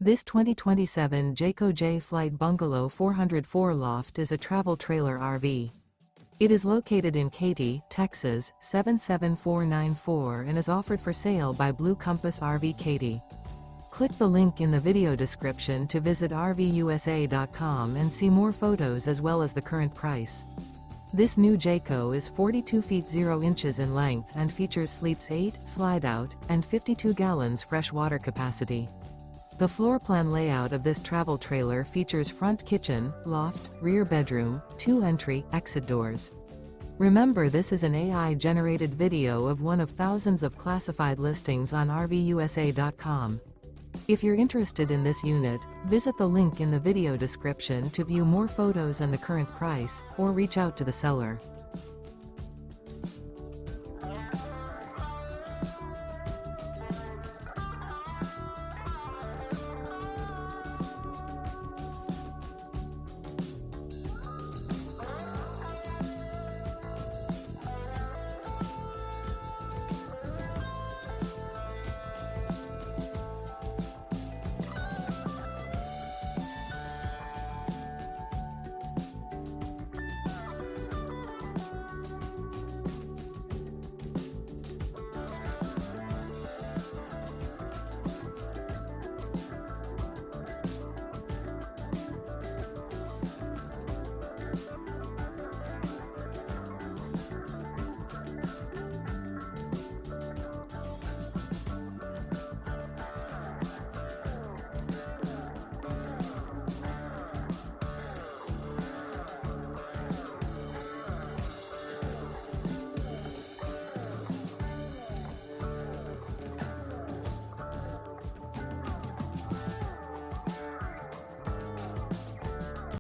This 2027 Jayco Jay Flight Bungalow 404 Loft is a travel trailer RV. It is located in Katy, Texas, 77494 and is offered for sale by Blue Compass RV Katy. Click the link in the video description to visit RVUSA.com and see more photos as well as the current price. This new Jayco is 42 feet 0 inches in length and features sleeps 8, slide-out, and 52 gallons fresh water capacity. The floor plan layout of this travel trailer features front kitchen, loft, rear bedroom, 2 entry, exit doors. Remember, this is an AI-generated video of one of thousands of classified listings on RVUSA.com. If you're interested in this unit, visit the link in the video description to view more photos and the current price, or reach out to the seller.